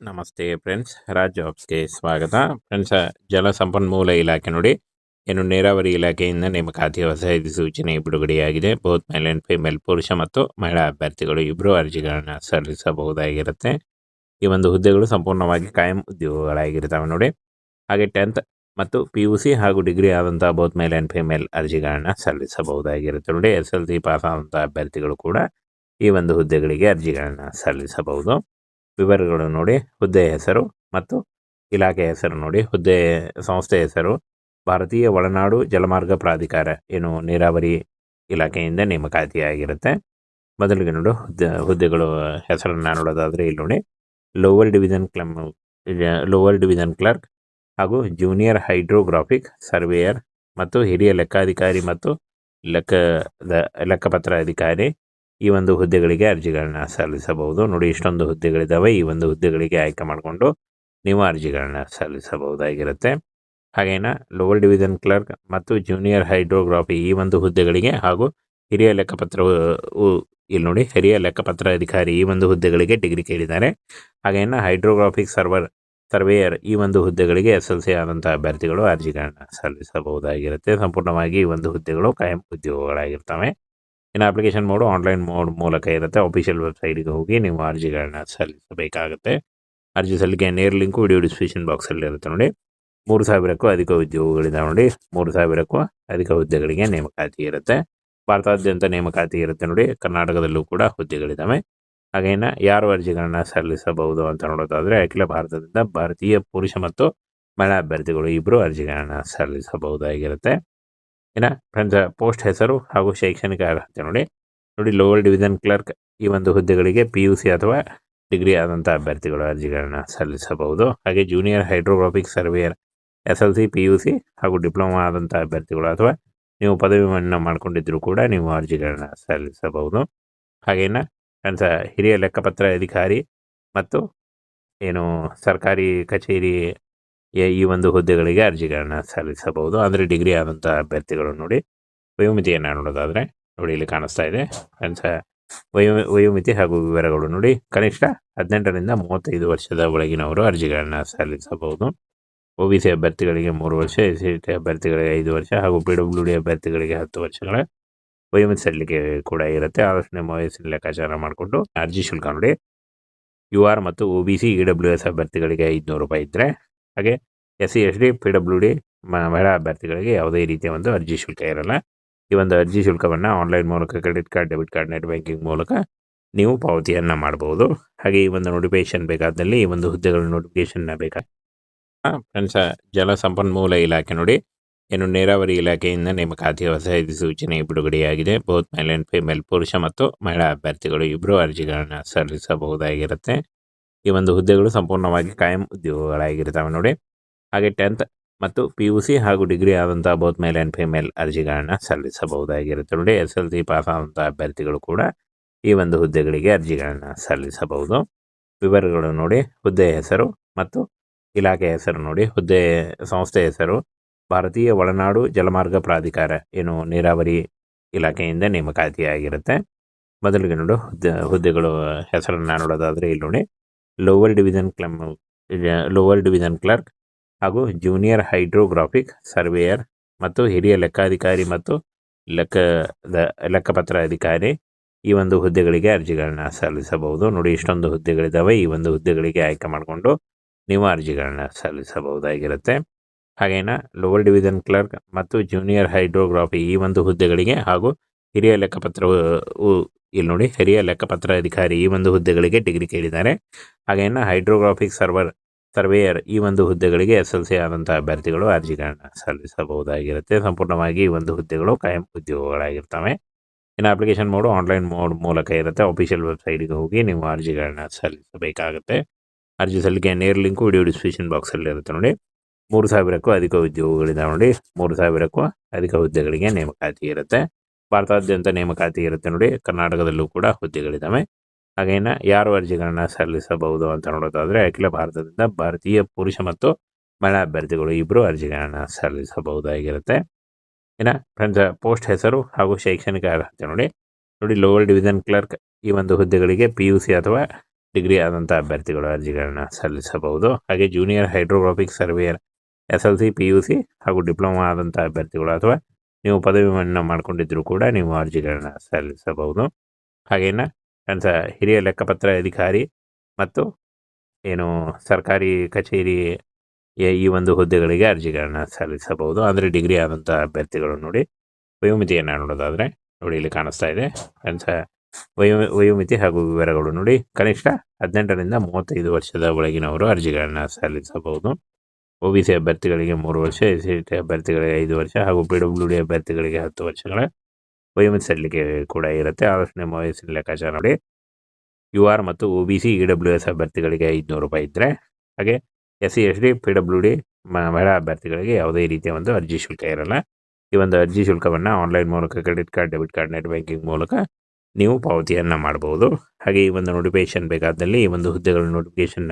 ನಮಸ್ತೆ ಫ್ರೆಂಡ್ಸ್, ರಾಜ್ ಜಾಬ್ಸ್ಗೆ ಸ್ವಾಗತ. ಫ್ರೆಂಡ್ಸ್, ಜಲಸಂಪನ್ಮೂಲ ಇಲಾಖೆ ನೋಡಿ, ಏನು ನೀರಾವರಿ ಇಲಾಖೆಯಿಂದ ನೇಮಕಾತಿ ಹೊಸ ಅಧಿಸೂಚನೆ ಬಿಡುಗಡೆಯಾಗಿದೆ. ಬೋತ್ ಮೇಲ್ ಆ್ಯಂಡ್ ಫಿಮೇಲ್, ಪುರುಷ ಮತ್ತು ಮಹಿಳಾ ಅಭ್ಯರ್ಥಿಗಳು ಇಬ್ಬರು ಅರ್ಜಿಗಳನ್ನು ಸಲ್ಲಿಸಬಹುದಾಗಿರುತ್ತೆ. ಈ ಒಂದು ಹುದ್ದೆಗಳು ಸಂಪೂರ್ಣವಾಗಿ ಕಾಯಂ ಉದ್ಯೋಗಗಳಾಗಿರ್ತವೆ ನೋಡಿ. ಹಾಗೆ 10th ಮತ್ತು PUC ಹಾಗೂ ಡಿಗ್ರಿ ಆದಂಥ ಬೋತ್ ಮೇಲ್ ಆ್ಯಂಡ್ ಫಿಮೇಲ್ ಅರ್ಜಿಗಳನ್ನು ಸಲ್ಲಿಸಬಹುದಾಗಿರುತ್ತೆ ನೋಡಿ. SLC ಪಾಸ್ ಆದಂಥ ಅಭ್ಯರ್ಥಿಗಳು ಕೂಡ ಈ ಒಂದು ಹುದ್ದೆಗಳಿಗೆ ಅರ್ಜಿಗಳನ್ನು ಸಲ್ಲಿಸಬಹುದು. ವಿವರಗಳು ನೋಡಿ. ಹುದ್ದೆ ಹೆಸರು ಮತ್ತು ಇಲಾಖೆ ಹೆಸರು ನೋಡಿ. ಹುದ್ದೆ ಸಂಸ್ಥೆ ಹೆಸರು ಭಾರತೀಯ ಒಳನಾಡು ಜಲಮಾರ್ಗ ಪ್ರಾಧಿಕಾರ, ಏನು ನೀರಾವರಿ ಇಲಾಖೆಯಿಂದ ನೇಮಕಾತಿಯಾಗಿರುತ್ತೆ. ಮೊದಲಿಗೆ ನೋಡು ಹುದ್ದೆಗಳು ಹೆಸರನ್ನು ನೋಡೋದಾದರೆ ಇಲ್ಲಿ ನೋಡಿ, ಲೋವರ್ ಡಿವಿಷನ್ ಕ್ಲರ್ಕ್ ಹಾಗೂ ಜೂನಿಯರ್ ಹೈಡ್ರೋಗ್ರಾಫಿಕ್ ಸರ್ವೇಯರ್ ಮತ್ತು ಹಿರಿಯ ಲೆಕ್ಕಾಧಿಕಾರಿ ಮತ್ತು ಲೆಕ್ಕಪತ್ರ ಅಧಿಕಾರಿ ಈ ಒಂದು ಹುದ್ದೆಗಳಿಗೆ ಅರ್ಜಿಗಳನ್ನ ಸಲ್ಲಿಸಬಹುದು ನೋಡಿ. ಇಷ್ಟೊಂದು ಹುದ್ದೆಗಳಿದ್ದಾವೆ. ಈ ಒಂದು ಹುದ್ದೆಗಳಿಗೆ ಆಯ್ಕೆ ಮಾಡಿಕೊಂಡು ನೀವು ಅರ್ಜಿಗಳನ್ನ ಸಲ್ಲಿಸಬಹುದಾಗಿರುತ್ತೆ. ಹಾಗೇನ ಲೋವರ್ ಡಿವಿಷನ್ ಕ್ಲರ್ಕ್ ಮತ್ತು ಜೂನಿಯರ್ ಹೈಡ್ರೋಗ್ರಾಫಿ ಈ ಒಂದು ಹುದ್ದೆಗಳಿಗೆ ಹಾಗೂ ಹಿರಿಯ ಲೆಕ್ಕಪತ್ರ ಇಲ್ಲಿ ನೋಡಿ, ಹಿರಿಯ ಲೆಕ್ಕಪತ್ರ ಅಧಿಕಾರಿ ಈ ಒಂದು ಹುದ್ದೆಗಳಿಗೆ ಡಿಗ್ರಿ ಕೇಳಿದ್ದಾರೆ. ಹಾಗೇನ ಹೈಡ್ರೋಗ್ರಾಫಿಕ್ ಸರ್ವೇಯರ್ ಈ ಒಂದು ಹುದ್ದೆಗಳಿಗೆ SLC ಆದಂಥ ಅಭ್ಯರ್ಥಿಗಳು ಅರ್ಜಿಗಳನ್ನ ಸಲ್ಲಿಸಬಹುದಾಗಿರುತ್ತೆ. ಸಂಪೂರ್ಣವಾಗಿ ಈ ಒಂದು ಹುದ್ದೆಗಳು ಕಾಯಂ ಉದ್ಯೋಗಗಳಾಗಿರ್ತವೆ. ಇನ್ನು ಅಪ್ಲಿಕೇಶನ್ ಮೋಡು ಆನ್ಲೈನ್ ಮೋಡ್ ಮೂಲಕ ಇರುತ್ತೆ. ಅಫಿಷಿಯಲ್ ವೆಬ್ಸೈಟ್ಗೆ ಹೋಗಿ ನೀವು ಅರ್ಜಿಗಳನ್ನ ಸಲ್ಲಿಸಬೇಕಾಗುತ್ತೆ. ಅರ್ಜಿ ಸಲ್ಲಿಕೆ ನೇರ ಲಿಂಕು ವಿಡಿಯೋ ಡಿಸ್ಕ್ರಿಪ್ಷನ್ ಬಾಕ್ಸಲ್ಲಿ ಇರುತ್ತೆ ನೋಡಿ. 3000ಕ್ಕೂ ಅಧಿಕ ಉದ್ಯೋಗಗಳಿದೆ ನೋಡಿ. 3000ಕ್ಕೂ ಅಧಿಕ ಹುದ್ದೆಗಳಿಗೆ ನೇಮಕಾತಿ ಇರುತ್ತೆ. ಭಾರತಾದ್ಯಂತ ನೇಮಕಾತಿ ಇರುತ್ತೆ ನೋಡಿ. ಕರ್ನಾಟಕದಲ್ಲೂ ಕೂಡ ಹುದ್ದೆಗಳಿದ್ದಾವೆ. ಹಾಗೇನ ಯಾರು ಅರ್ಜಿಗಳನ್ನ ಸಲ್ಲಿಸಬಹುದು ಅಂತ ನೋಡೋದಾದರೆ, ಅಖಿಲ ಭಾರತದಿಂದ ಭಾರತೀಯ ಪುರುಷ ಮತ್ತು ಮಹಿಳಾ ಅಭ್ಯರ್ಥಿಗಳು ಇಬ್ಬರು ಅರ್ಜಿಗಳನ್ನ ಸಲ್ಲಿಸಬಹುದಾಗಿರುತ್ತೆ. ಇನ್ನು ಫ್ರೆಂಡ್ಸ್, ಪೋಸ್ಟ್ ಹೆಸರು ಹಾಗೂ ಶೈಕ್ಷಣಿಕ ಅರ್ಹತೆ ನೋಡಿ. ಲೋವರ್ ಡಿವಿಷನ್ ಕ್ಲರ್ಕ್ ಈ ಒಂದು ಹುದ್ದೆಗಳಿಗೆ PUC ಅಥವಾ ಡಿಗ್ರಿ ಆದಂಥ ಅಭ್ಯರ್ಥಿಗಳು ಅರ್ಜಿಗಳನ್ನ ಸಲ್ಲಿಸಬಹುದು. ಹಾಗೆ junior hydrographic surveyor SLC PUC ಹಾಗೂ ಡಿಪ್ಲೊಮಾ ಆದಂಥ ಅಭ್ಯರ್ಥಿಗಳು ಅಥವಾ ನೀವು ಪದವಿಯನ್ನು ಮಾಡಿಕೊಂಡಿದ್ದರೂ ಕೂಡ ನೀವು ಅರ್ಜಿಗಳನ್ನ ಸಲ್ಲಿಸಬಹುದು. ಹಾಗೇನ ಫ್ರೆಂಡ್ಸ್, ಹಿರಿಯ ಲೆಕ್ಕಪತ್ರ ಅಧಿಕಾರಿ ಮತ್ತು ಏನು ಸರ್ಕಾರಿ ಕಚೇರಿ ಈ ಒಂದು ಹುದ್ದೆಗಳಿಗೆ ಅರ್ಜಿಗಳನ್ನ ಸಲ್ಲಿಸಬಹುದು. ಅಂದರೆ ಡಿಗ್ರಿ ಆದಂಥ ಅಭ್ಯರ್ಥಿಗಳು ನೋಡಿ. ವಯೋಮಿತಿಯನ್ನು ನೋಡೋದಾದರೆ ನೋಡಿ, ಇಲ್ಲಿ ಕಾಣಿಸ್ತಾ ಇದೆ ಫ್ರೆಂಡ್ಸ್. ವಯೋಮಿತಿ ಹಾಗೂ ವಿವರಗಳು ನೋಡಿ. ಕನಿಷ್ಠ 18ರಿಂದ 35 ವರ್ಷದ ಒಳಗಿನವರು ಅರ್ಜಿಗಳನ್ನ ಸಲ್ಲಿಸಬಹುದು. OBC ಅಭ್ಯರ್ಥಿಗಳಿಗೆ 3 ವರ್ಷ, SC ಅಭ್ಯರ್ಥಿಗಳಿಗೆ 5 ವರ್ಷ ಹಾಗೂ PWD ಅಭ್ಯರ್ಥಿಗಳಿಗೆ 10 ವರ್ಷಗಳ ವಯೋಮಿತಿ ಸಲ್ಲಿಕೆ ಕೂಡ ಇರುತ್ತೆ. ಆದಷ್ಟು ನಿಮ್ಮ ವಯಸ್ಸಿನ ಲೆಕ್ಕಾಚಾರ ಮಾಡಿಕೊಂಡು ಅರ್ಜಿ ಶುಲ್ಕ ನೋಡಿ. UR ಮತ್ತು OBC EWS ಅಭ್ಯರ್ಥಿಗಳಿಗೆ 500 ರೂಪಾಯಿ ಇದ್ದರೆ, ಹಾಗೆ SC ST PWD ಮಹಿಳಾ ಅಭ್ಯರ್ಥಿಗಳಿಗೆ ಯಾವುದೇ ರೀತಿಯ ಒಂದು ಅರ್ಜಿ ಶುಲ್ಕ ಇರಲ್ಲ. ಈ ಒಂದು ಅರ್ಜಿ ಶುಲ್ಕವನ್ನು ಆನ್ಲೈನ್ ಮೂಲಕ, credit card, debit card, net banking ಮೂಲಕ ನೀವು ಪಾವತಿಯನ್ನು ಮಾಡಬಹುದು. ಹಾಗೆ ಈ ಒಂದು ನೋಟಿಫಿಕೇಶನ್ ಬೇಕಾದಲ್ಲಿ ಈ ಒಂದು ಹುದ್ದೆಗಳ ನೋಟಿಫಿಕೇಶನ್ನ ಫ್ರೆಂಡ್ಸ್, ಜಲಸಂಪನ್ಮೂಲ ಇಲಾಖೆ ನೋಡಿ, ಏನು ನೀರಾವರಿ ಇಲಾಖೆಯಿಂದ ನೇಮಕಾತಿ ಹೊಸ ಅಧಿಸೂಚನೆ ಬಿಡುಗಡೆಯಾಗಿದೆ. ಬೋತ್ ಮೇಲ್ ಆ್ಯಂಡ್ ಫಿಮೇಲ್, ಪುರುಷ ಮತ್ತು ಮಹಿಳಾ ಅಭ್ಯರ್ಥಿಗಳು ಇಬ್ಬರು ಅರ್ಜಿಗಳನ್ನು ಸಲ್ಲಿಸಬಹುದಾಗಿರುತ್ತೆ. ಈ ಒಂದು ಹುದ್ದೆಗಳು ಸಂಪೂರ್ಣವಾಗಿ ಕಾಯಂ ಉದ್ಯೋಗಗಳಾಗಿರ್ತವೆ ನೋಡಿ. ಹಾಗೆ 10th ಮತ್ತು PUC ಹಾಗೂ ಡಿಗ್ರಿ ಆದಂಥ ಬೋತ್ ಮೇಲ್ ಆ್ಯಂಡ್ ಫಿಮೇಲ್ ಅರ್ಜಿಗಳನ್ನ ಸಲ್ಲಿಸಬಹುದಾಗಿರುತ್ತೆ ನೋಡಿ. SLC ಪಾಸ್ ಆದಂಥ ಅಭ್ಯರ್ಥಿಗಳು ಕೂಡ ಈ ಒಂದು ಹುದ್ದೆಗಳಿಗೆ ಅರ್ಜಿಗಳನ್ನ ಸಲ್ಲಿಸಬಹುದು. ವಿವರಗಳು ನೋಡಿ. ಹುದ್ದೆ ಹೆಸರು ಮತ್ತು ಇಲಾಖೆ ಹೆಸರು ನೋಡಿ. ಹುದ್ದೆ ಸಂಸ್ಥೆ ಹೆಸರು ಭಾರತೀಯ ಒಳನಾಡು ಜಲಮಾರ್ಗ ಪ್ರಾಧಿಕಾರ, ಏನು ನೀರಾವರಿ ಇಲಾಖೆಯಿಂದ ನೇಮಕಾತಿಯಾಗಿರುತ್ತೆ. ಮೊದಲಿಗೆ ನೋಡು ಹುದ್ದೆಗಳು ಹೆಸರನ್ನು ನೋಡೋದಾದರೆ ಇಲ್ಲಿ ನೋಡಿ, ಲೋವರ್ ಡಿವಿಷನ್ ಕ್ಲರ್ಕ್ ಹಾಗೂ ಜೂನಿಯರ್ ಹೈಡ್ರೋಗ್ರಾಫಿಕ್ ಸರ್ವೇಯರ್ ಮತ್ತು ಹಿರಿಯ ಲೆಕ್ಕಾಧಿಕಾರಿ ಮತ್ತು ಲೆಕ್ಕಪತ್ರ ಅಧಿಕಾರಿ ಈ ಒಂದು ಹುದ್ದೆಗಳಿಗೆ ಅರ್ಜಿಗಳನ್ನ ಸಲ್ಲಿಸಬಹುದು ನೋಡಿ. ಇಷ್ಟೊಂದು ಹುದ್ದೆಗಳಿದ್ದಾವೆ. ಈ ಒಂದು ಹುದ್ದೆಗಳಿಗೆ ಆಯ್ಕೆ ಮಾಡಿಕೊಂಡು ನೀವು ಅರ್ಜಿಗಳನ್ನ ಸಲ್ಲಿಸಬಹುದಾಗಿರುತ್ತೆ. ಹಾಗೇನ ಲೋವರ್ ಡಿವಿಷನ್ ಕ್ಲರ್ಕ್ ಮತ್ತು ಜೂನಿಯರ್ ಹೈಡ್ರೋಗ್ರಾಫಿ ಈ ಒಂದು ಹುದ್ದೆಗಳಿಗೆ ಹಾಗೂ ಹಿರಿಯ ಲೆಕ್ಕಪತ್ರ ಇಲ್ಲಿ ನೋಡಿ, ಹಿರಿಯ ಲೆಕ್ಕಪತ್ರ ಅಧಿಕಾರಿ ಈ ಒಂದು ಹುದ್ದೆಗಳಿಗೆ ಡಿಗ್ರಿ ಕೇಳಿದ್ದಾರೆ. ಹಾಗೇನ ಹೈಡ್ರೋಗ್ರಾಫಿಕ್ ಸರ್ವೇಯರ್ ಈ ಒಂದು ಹುದ್ದೆಗಳಿಗೆ SLC ಆದಂಥ ಅಭ್ಯರ್ಥಿಗಳು ಅರ್ಜಿಗಳನ್ನ ಸಲ್ಲಿಸಬಹುದಾಗಿರುತ್ತೆ. ಸಂಪೂರ್ಣವಾಗಿ ಈ ಒಂದು ಹುದ್ದೆಗಳು ಕಾಯಂ ಉದ್ಯೋಗಗಳಾಗಿರ್ತವೆ. ಇನ್ನು ಅಪ್ಲಿಕೇಶನ್ ಮೋಡು ಆನ್ಲೈನ್ ಮೋಡ್ ಮೂಲಕ ಇರುತ್ತೆ. ಅಫಿಷಿಯಲ್ ವೆಬ್ಸೈಟ್ಗೆ ಹೋಗಿ ನೀವು ಅರ್ಜಿಗಳನ್ನ ಸಲ್ಲಿಸಬೇಕಾಗುತ್ತೆ. ಅರ್ಜಿ ಸಲ್ಲಿಕೆ ನೇರ ಲಿಂಕು ವಿಡಿಯೋ ಡಿಸ್ಕ್ರಿಪ್ಷನ್ ಬಾಕ್ಸಲ್ಲಿ ಇರುತ್ತೆ ನೋಡಿ. 3000ಕ್ಕೂ ಅಧಿಕ ಉದ್ಯೋಗಗಳಿದ್ದಾವೆ ನೋಡಿ. 3000ಕ್ಕೂ ಅಧಿಕ ಹುದ್ದೆಗಳಿಗೆ ನೇಮಕಾತಿ ಇರುತ್ತೆ. ಭಾರತಾದ್ಯಂತ ನೇಮಕಾತಿ ಇರುತ್ತೆ ನೋಡಿ. ಕರ್ನಾಟಕದಲ್ಲೂ ಕೂಡ ಹುದ್ದೆಗಳಿದ್ದಾವೆ. ಹಾಗೇನ ಯಾರು ಅರ್ಜಿಗಳನ್ನ ಸಲ್ಲಿಸಬಹುದು ಅಂತ ನೋಡೋದಾದರೆ, ಅಖಿಲ ಭಾರತದಿಂದ ಭಾರತೀಯ ಪುರುಷ ಮತ್ತು ಮಹಿಳಾ ಅಭ್ಯರ್ಥಿಗಳು ಇಬ್ಬರು ಅರ್ಜಿಗಳನ್ನ ಸಲ್ಲಿಸಬಹುದಾಗಿರುತ್ತೆ. ಇನ್ನು ಫ್ರೆಂಡ್ಸ್, ಪೋಸ್ಟ್ ಹೆಸರು ಹಾಗೂ ಶೈಕ್ಷಣಿಕ ಅರ್ಹತೆ ನೋಡಿ. ಲೋವರ್ ಡಿವಿಷನ್ ಕ್ಲರ್ಕ್ ಈ ಒಂದು ಹುದ್ದೆಗಳಿಗೆ PUC ಅಥವಾ ಡಿಗ್ರಿ ಆದಂಥ ಅಭ್ಯರ್ಥಿಗಳು ಅರ್ಜಿಗಳನ್ನ ಸಲ್ಲಿಸಬಹುದು. ಹಾಗೆ junior hydrographic surveyor SLC PUC ಹಾಗೂ ಡಿಪ್ಲೊಮಾ ಆದಂಥ ಅಭ್ಯರ್ಥಿಗಳು ಅಥವಾ ನೀವು ಪದವಿಯನ್ನು ಮಾಡಿಕೊಂಡಿದ್ದರೂ ಕೂಡ ನೀವು ಅರ್ಜಿಗಳನ್ನ ಸಲ್ಲಿಸಬಹುದು. ಹಾಗೇನ ಹಿರಿಯ ಲೆಕ್ಕಪತ್ರ ಅಧಿಕಾರಿ ಮತ್ತು ಏನು ಸರ್ಕಾರಿ ಕಚೇರಿ ಈ ಒಂದು ಹುದ್ದೆಗಳಿಗೆ ಅರ್ಜಿಗಳನ್ನ ಸಲ್ಲಿಸಬಹುದು. ಅಂದರೆ ಡಿಗ್ರಿ ಆದಂಥ ಅಭ್ಯರ್ಥಿಗಳು ನೋಡಿ. ವಯೋಮಿತಿಯನ್ನು ನೋಡೋದಾದರೆ ನೋಡಿ ಇಲ್ಲಿ ಕಾಣಿಸ್ತಾ ಇದೆ ವಯೋಮಿತಿ ಹಾಗೂ ವಿವರಗಳು ನೋಡಿ. ಕನಿಷ್ಠ 18ರಿಂದ 35 ವರ್ಷದ ಒಳಗಿನವರು ಅರ್ಜಿಗಳನ್ನ ಸಲ್ಲಿಸಬಹುದು. OBC ಅಭ್ಯರ್ಥಿಗಳಿಗೆ 3 ವರ್ಷ, SC ಅಭ್ಯರ್ಥಿಗಳಿಗೆ 5 ವರ್ಷ ಹಾಗೂ PWD ಅಭ್ಯರ್ಥಿಗಳಿಗೆ 10 ವರ್ಷಗಳ ವಯೋಮಿತಿ ಸಲ್ಲಿಕೆ ಕೂಡ ಇರುತ್ತೆ. ಆದಷ್ಟು ನಿಮ್ಮ ವಯಸ್ಸಿನ ಲೆಕ್ಕಾಚಾರ ನೋಡಿ. UR ಮತ್ತು OBC EWS ಅಭ್ಯರ್ಥಿಗಳಿಗೆ 500 ರೂಪಾಯಿ ಇದ್ದರೆ, ಹಾಗೆ SC ST PWD ಮಹಿಳಾ ಅಭ್ಯರ್ಥಿಗಳಿಗೆ ಯಾವುದೇ ರೀತಿಯ ಒಂದು ಅರ್ಜಿ ಶುಲ್ಕ ಇರಲ್ಲ. ಈ ಒಂದು ಅರ್ಜಿ ಶುಲ್ಕವನ್ನು ಆನ್ಲೈನ್ ಮೂಲಕ, credit card, debit card, net banking ಮೂಲಕ ನೀವು ಪಾವತಿಯನ್ನು ಮಾಡಬಹುದು. ಹಾಗೆ ಈ ಒಂದು ನೋಟಿಫಿಕೇಶನ್ ಬೇಕಾದಲ್ಲಿ ಈ ಒಂದು ಹುದ್ದೆಗಳ ನೋಟಿಫಿಕೇಶನ್ನ